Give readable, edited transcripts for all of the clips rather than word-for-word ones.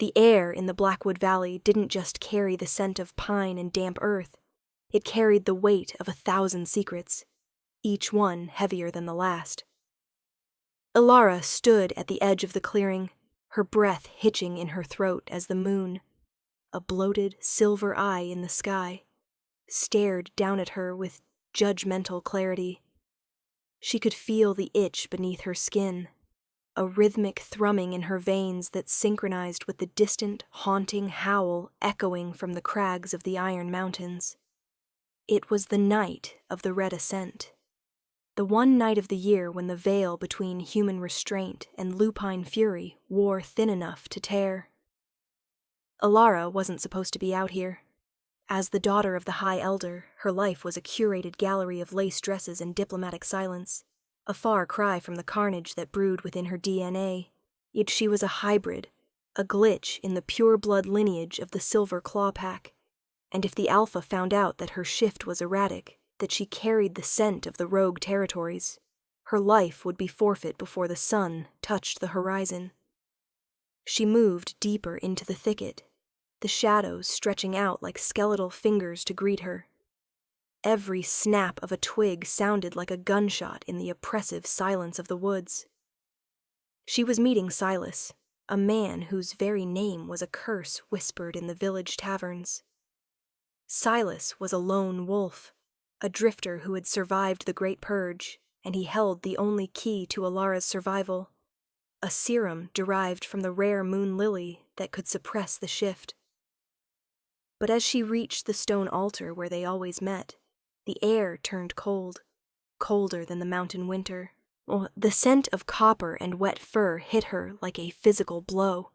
The air in the Blackwood Valley didn't just carry the scent of pine and damp earth. It carried the weight of 1,000 secrets, each one heavier than the last. Elara stood at the edge of the clearing, her breath hitching in her throat as the moon, a bloated silver eye in the sky, stared down at her with judgmental clarity. She could feel the itch beneath her skin, a rhythmic thrumming in her veins that synchronized with the distant, haunting howl echoing from the crags of the Iron Mountains. It was the night of the Red Ascent, the one night of the year when the veil between human restraint and lupine fury wore thin enough to tear. Elara wasn't supposed to be out here. As the daughter of the High Elder, her life was a curated gallery of lace dresses and diplomatic silence, a far cry from the carnage that brewed within her DNA. Yet she was a hybrid, a glitch in the pure-blood lineage of the Silver Claw Pack, and if the Alpha found out that her shift was erratic, that she carried the scent of the rogue territories, her life would be forfeit before the sun touched the horizon. She moved deeper into the thicket, the shadows stretching out like skeletal fingers to greet her. Every snap of a twig sounded like a gunshot in the oppressive silence of the woods. She was meeting Silas, a man whose very name was a curse whispered in the village taverns. Silas was a lone wolf, a drifter who had survived the Great Purge, and he held the only key to Elara's survival, a serum derived from the rare moon lily that could suppress the shift. But as she reached the stone altar where they always met, the air turned cold, colder than the mountain winter. The scent of copper and wet fur hit her like a physical blow.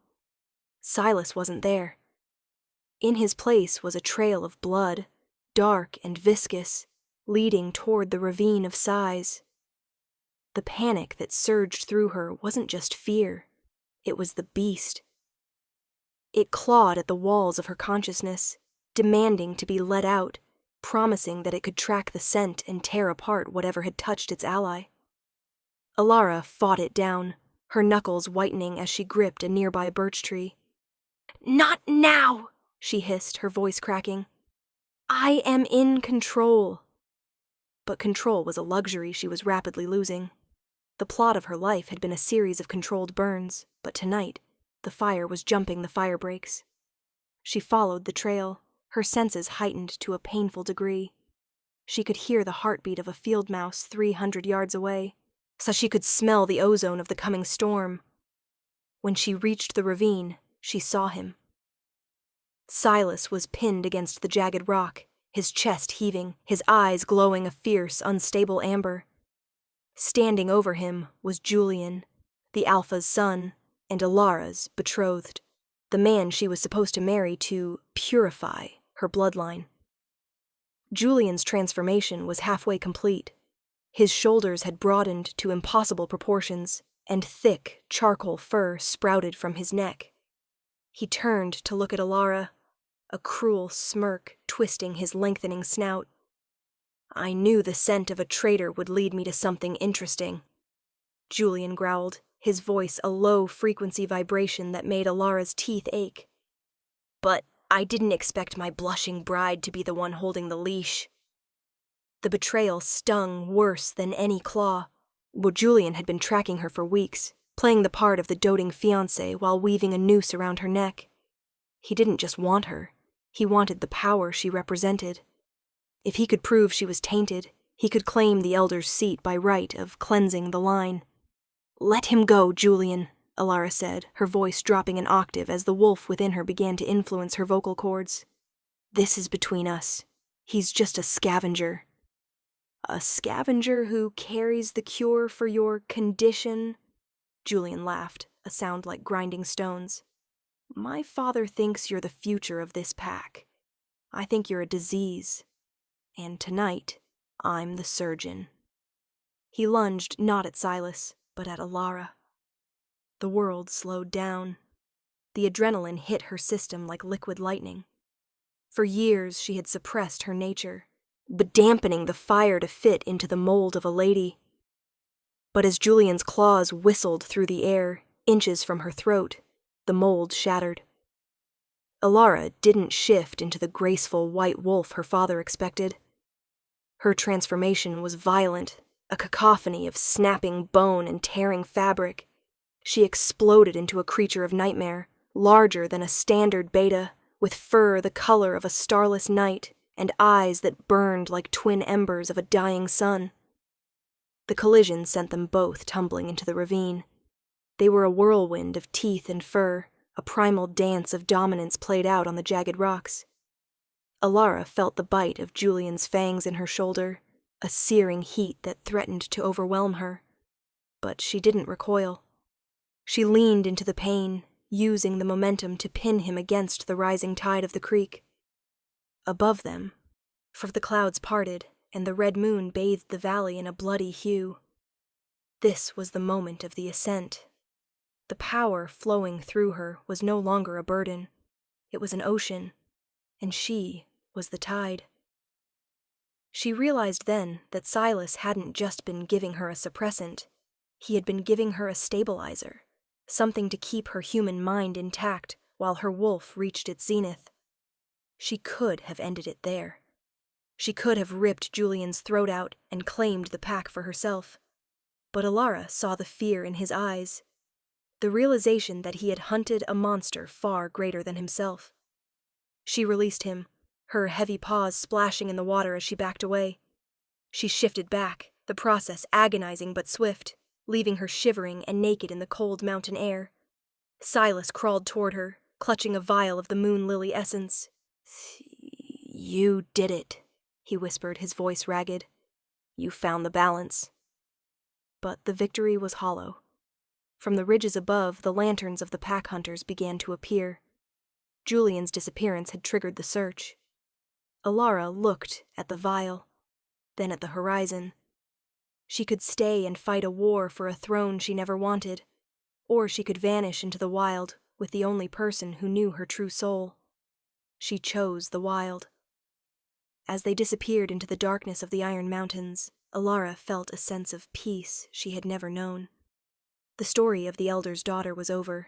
Silas wasn't there. In his place was a trail of blood, dark and viscous, leading toward the ravine of sighs. The panic that surged through her wasn't just fear, it was the beast. It clawed at the walls of her consciousness, demanding to be let out, promising that it could track the scent and tear apart whatever had touched its ally. Elara fought it down, her knuckles whitening as she gripped a nearby birch tree. "Not now!" she hissed, her voice cracking. "I am in control." But control was a luxury she was rapidly losing. The plot of her life had been a series of controlled burns, but tonight, the fire was jumping the fire breaks. She followed the trail, her senses heightened to a painful degree. She could hear the heartbeat of a field mouse 300 yards away, so she could smell the ozone of the coming storm. When she reached the ravine, she saw him. Silas was pinned against the jagged rock, his chest heaving, his eyes glowing a fierce, unstable amber. Standing over him was Julian, the Alpha's son, and Elara's betrothed, the man she was supposed to marry to purify her bloodline. Julian's transformation was halfway complete. His shoulders had broadened to impossible proportions, and thick, charcoal fur sprouted from his neck. He turned to look at Elara, a cruel smirk twisting his lengthening snout. "I knew the scent of a traitor would lead me to something interesting," Julian growled, his voice a low-frequency vibration that made Elara's teeth ache. "But I didn't expect my blushing bride to be the one holding the leash." The betrayal stung worse than any claw. But Julian had been tracking her for weeks, playing the part of the doting fiancé while weaving a noose around her neck. He didn't just want her, he wanted the power she represented. If he could prove she was tainted, he could claim the Elder's seat by right of cleansing the line. "Let him go, Julian," Elara said, her voice dropping an octave as the wolf within her began to influence her vocal cords. "This is between us. He's just a scavenger." "A scavenger who carries the cure for your condition?" Julian laughed, a sound like grinding stones. "My father thinks you're the future of this pack. I think you're a disease. And tonight, I'm the surgeon." He lunged not at Silas, but at Elara. The world slowed down. The adrenaline hit her system like liquid lightning. For years she had suppressed her nature, but dampening the fire to fit into the mold of a lady. But as Julian's claws whistled through the air, inches from her throat, the mold shattered. Elara didn't shift into the graceful white wolf her father expected. Her transformation was violent, a cacophony of snapping bone and tearing fabric. She exploded into a creature of nightmare, larger than a standard beta, with fur the color of a starless night and eyes that burned like twin embers of a dying sun. The collision sent them both tumbling into the ravine. They were a whirlwind of teeth and fur, a primal dance of dominance played out on the jagged rocks. Elara felt the bite of Julian's fangs in her shoulder, a searing heat that threatened to overwhelm her. But she didn't recoil. She leaned into the pain, using the momentum to pin him against the rising tide of the creek. Above them, for the clouds parted, and the red moon bathed the valley in a bloody hue. This was the moment of the ascent. The power flowing through her was no longer a burden. It was an ocean, and she was the tide. She realized then that Silas hadn't just been giving her a suppressant. He had been giving her a stabilizer, something to keep her human mind intact while her wolf reached its zenith. She could have ended it there. She could have ripped Julian's throat out and claimed the pack for herself. But Elara saw the fear in his eyes, the realization that he had hunted a monster far greater than himself. She released him, her heavy paws splashing in the water as she backed away. She shifted back, the process agonizing but swift, leaving her shivering and naked in the cold mountain air. Silas crawled toward her, clutching a vial of the moon lily essence. "You did it," he whispered, his voice ragged. "You found the balance." But the victory was hollow. From the ridges above, the lanterns of the pack hunters began to appear. Julian's disappearance had triggered the search. Elara looked at the vial, then at the horizon. She could stay and fight a war for a throne she never wanted, or she could vanish into the wild with the only person who knew her true soul. She chose the wild. As they disappeared into the darkness of the Iron Mountains, Elara felt a sense of peace she had never known. The story of the Elder's daughter was over.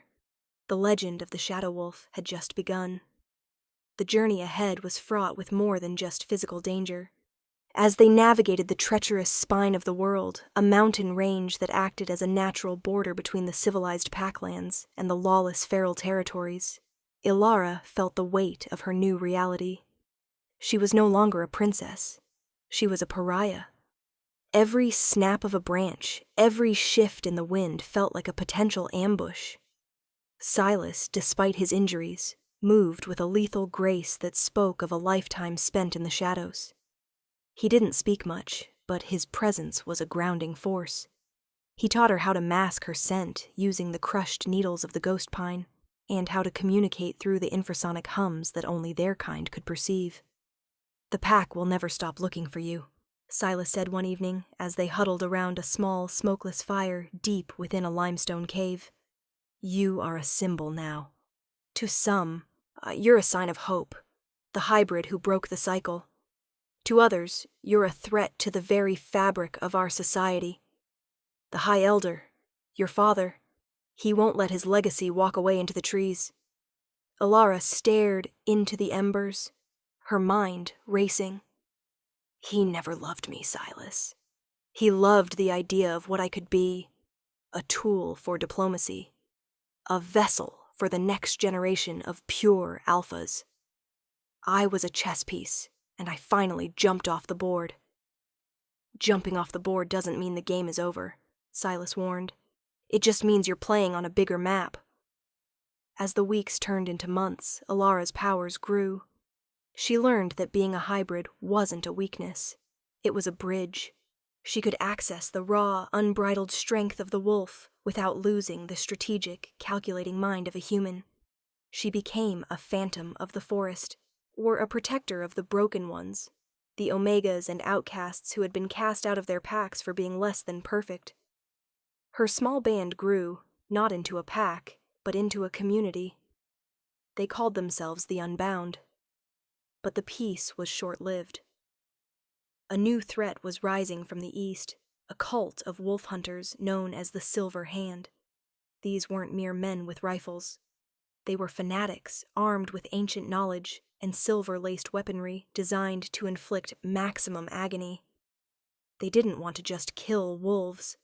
The legend of the Shadow Wolf had just begun. The journey ahead was fraught with more than just physical danger. As they navigated the treacherous spine of the world, a mountain range that acted as a natural border between the civilized packlands and the lawless feral territories, Elara felt the weight of her new reality. She was no longer a princess. She was a pariah. Every snap of a branch, every shift in the wind felt like a potential ambush. Silas, despite his injuries, moved with a lethal grace that spoke of a lifetime spent in the shadows. He didn't speak much, but his presence was a grounding force. He taught her how to mask her scent using the crushed needles of the ghost pine, and how to communicate through the infrasonic hums that only their kind could perceive. "The pack will never stop looking for you," Silas said one evening as they huddled around a small, smokeless fire deep within a limestone cave. "You are a symbol now. To some, you're a sign of hope, the hybrid who broke the cycle. To others, you're a threat to the very fabric of our society. The High Elder, your father, he won't let his legacy walk away into the trees." Elara stared into the embers, her mind racing. "He never loved me, Silas. He loved the idea of what I could be, a tool for diplomacy, a vessel for the next generation of pure alphas. I was a chess piece, and I finally jumped off the board." "Jumping off the board doesn't mean the game is over," Silas warned. "It just means you're playing on a bigger map." As the weeks turned into months, Elara's powers grew. She learned that being a hybrid wasn't a weakness. It was a bridge. She could access the raw, unbridled strength of the wolf without losing the strategic, calculating mind of a human. She became a phantom of the forest, or a protector of the broken ones, the omegas and outcasts who had been cast out of their packs for being less than perfect. Her small band grew, not into a pack, but into a community. They called themselves the Unbound. But the peace was short-lived. A new threat was rising from the east, a cult of wolf hunters known as the Silver Hand. These weren't mere men with rifles. They were fanatics, armed with ancient knowledge and silver-laced weaponry designed to inflict maximum agony. They didn't want to just kill wolves.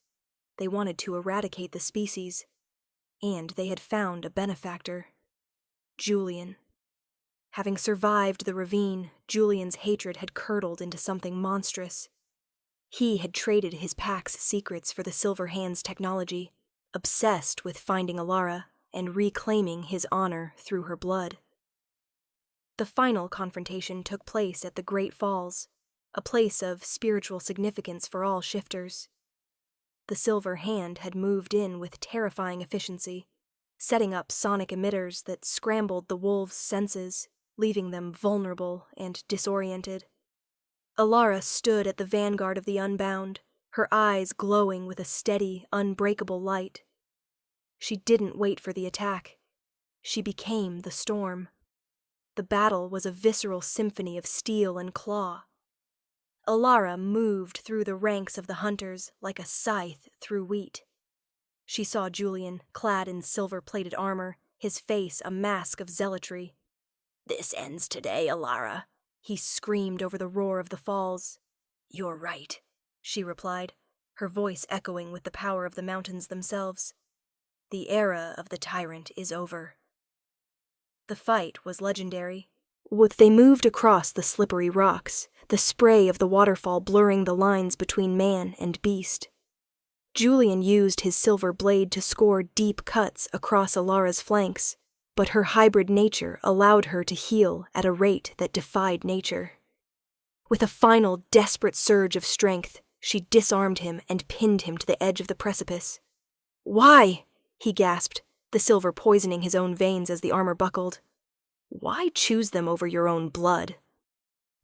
They wanted to eradicate the species. And they had found a benefactor. Julian. Having survived the ravine, Julian's hatred had curdled into something monstrous. He had traded his pack's secrets for the Silver Hand's technology, obsessed with finding Elara and reclaiming his honor through her blood. The final confrontation took place at the Great Falls, a place of spiritual significance for all shifters. The Silver Hand had moved in with terrifying efficiency, setting up sonic emitters that scrambled the wolves' senses, leaving them vulnerable and disoriented. Elara stood at the vanguard of the Unbound, her eyes glowing with a steady, unbreakable light. She didn't wait for the attack. She became the storm. The battle was a visceral symphony of steel and claw. Elara moved through the ranks of the hunters like a scythe through wheat. She saw Julian, clad in silver-plated armor, his face a mask of zealotry. "This ends today, Elara," he screamed over the roar of the falls. "You're right," she replied, her voice echoing with the power of the mountains themselves. "The era of the tyrant is over." The fight was legendary. They moved across the slippery rocks, the spray of the waterfall blurring the lines between man and beast. Julian used his silver blade to score deep cuts across Elara's flanks, but her hybrid nature allowed her to heal at a rate that defied nature. With a final desperate surge of strength, she disarmed him and pinned him to the edge of the precipice. "Why?" he gasped, the silver poisoning his own veins as the armor buckled. "Why choose them over your own blood?"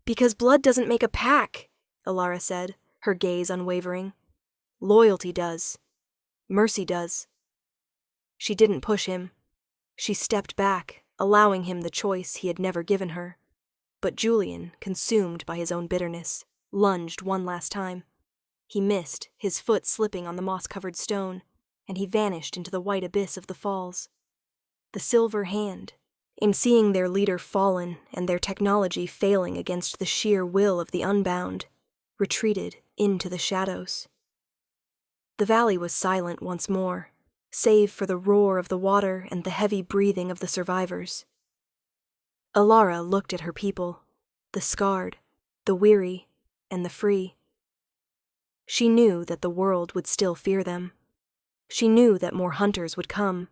"Because blood doesn't make a pack," Elara said, her gaze unwavering. "Loyalty does. Mercy does." She didn't push him. She stepped back, allowing him the choice he had never given her. But Julian, consumed by his own bitterness, lunged one last time. He missed, his foot slipping on the moss-covered stone, and he vanished into the white abyss of the falls. The Silver Hand, in seeing their leader fallen and their technology failing against the sheer will of the Unbound, retreated into the shadows. The valley was silent once more, save for the roar of the water and the heavy breathing of the survivors. Elara looked at her people, the scarred, the weary, and the free. She knew that the world would still fear them. She knew that more hunters would come,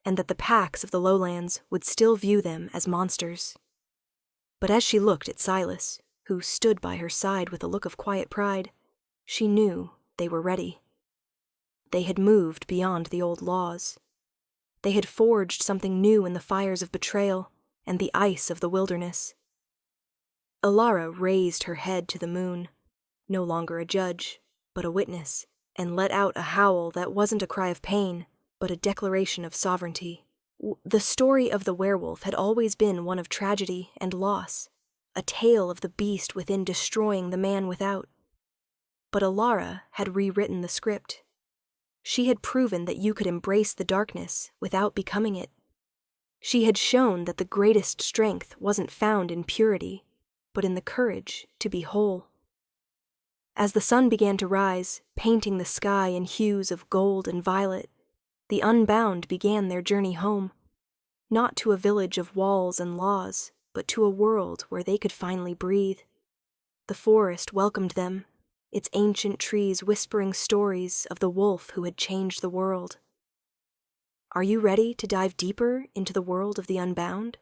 and that the packs of the lowlands would still view them as monsters. But as she looked at Silas, who stood by her side with a look of quiet pride, she knew they were ready. They had moved beyond the old laws. They had forged something new in the fires of betrayal and the ice of the wilderness. Elara raised her head to the moon, no longer a judge, but a witness, and let out a howl that wasn't a cry of pain, but a declaration of sovereignty. The story of the werewolf had always been one of tragedy and loss, a tale of the beast within destroying the man without. But Elara had rewritten the script. She had proven that you could embrace the darkness without becoming it. She had shown that the greatest strength wasn't found in purity, but in the courage to be whole. As the sun began to rise, painting the sky in hues of gold and violet, the Unbound began their journey home, not to a village of walls and laws, but to a world where they could finally breathe. The forest welcomed them, its ancient trees whispering stories of the wolf who had changed the world. Are you ready to dive deeper into the world of the Unbound?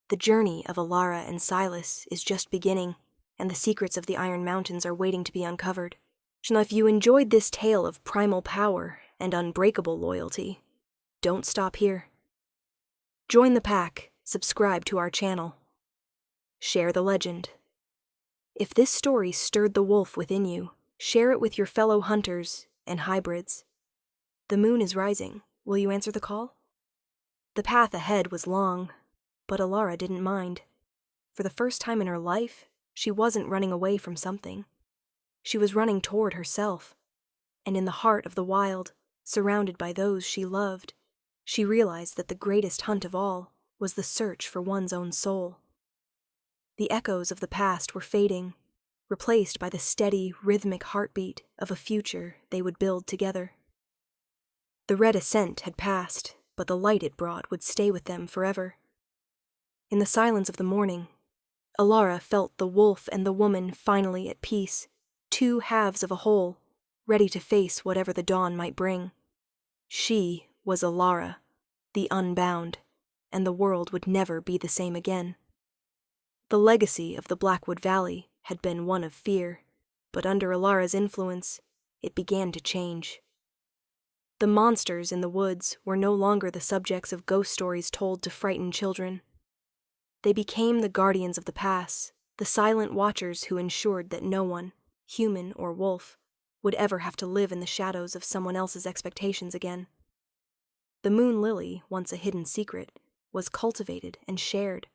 The journey of Elara and Silas is just beginning, and the secrets of the Iron Mountains are waiting to be uncovered. Now, if you enjoyed this tale of primal power and unbreakable loyalty, don't stop here. Join the pack, subscribe to our channel. Share the legend. If this story stirred the wolf within you, share it with your fellow hunters and hybrids. The moon is rising. Will you answer the call? The path ahead was long, but Elara didn't mind. For the first time in her life, she wasn't running away from something. She was running toward herself, and in the heart of the wild, surrounded by those she loved, She realized that the greatest hunt of all was the search for one's own soul. The echoes of the past were fading, replaced by the steady, rhythmic heartbeat of a future they would build together. The red ascent had passed, but the light it brought would stay with them forever. In the silence of the morning, Elara felt the wolf and the woman finally at peace, two halves of a whole, ready to face whatever the dawn might bring. She was Elara, the unbound, and the world would never be the same again. The legacy of the Blackwood Valley had been one of fear, but under Elara's influence, it began to change. The monsters in the woods were no longer the subjects of ghost stories told to frighten children. They became the guardians of the pass, the silent watchers who ensured that no one, human or wolf, would ever have to live in the shadows of someone else's expectations again. The moon lily, once a hidden secret, was cultivated and shared,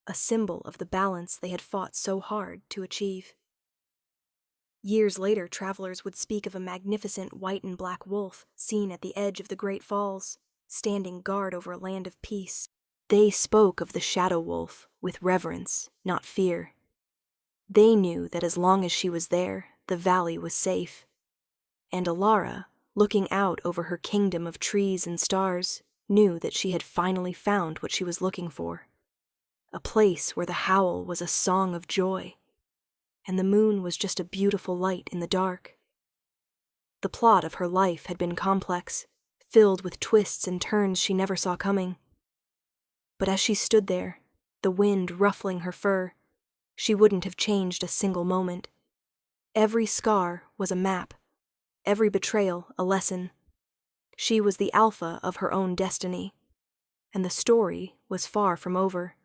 a symbol of the balance they had fought so hard to achieve. Years later, travelers would speak of a magnificent white and black wolf seen at the edge of the Great Falls, standing guard over a land of peace. They spoke of the shadow wolf with reverence, not fear. They knew that as long as she was there, the valley was safe. And Elara, looking out over her kingdom of trees and stars, knew that she had finally found what she was looking for. A place where the howl was a song of joy, and the moon was just a beautiful light in the dark. The plot of her life had been complex, filled with twists and turns she never saw coming. But as she stood there, the wind ruffling her fur, she wouldn't have changed a single moment. Every scar was a map, every betrayal a lesson. She was the alpha of her own destiny, and the story was far from over.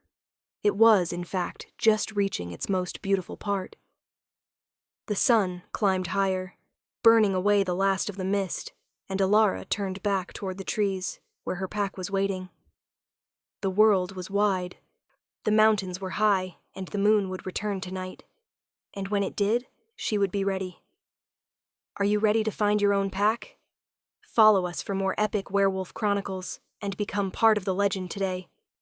It was, in fact, just reaching its most beautiful part. The sun climbed higher, burning away the last of the mist, and Elara turned back toward the trees, where her pack was waiting. The world was wide. The mountains were high, and the moon would return tonight. And when it did, she would be ready. Are you ready to find your own pack? Follow us for more epic werewolf chronicles, and become part of the legend today.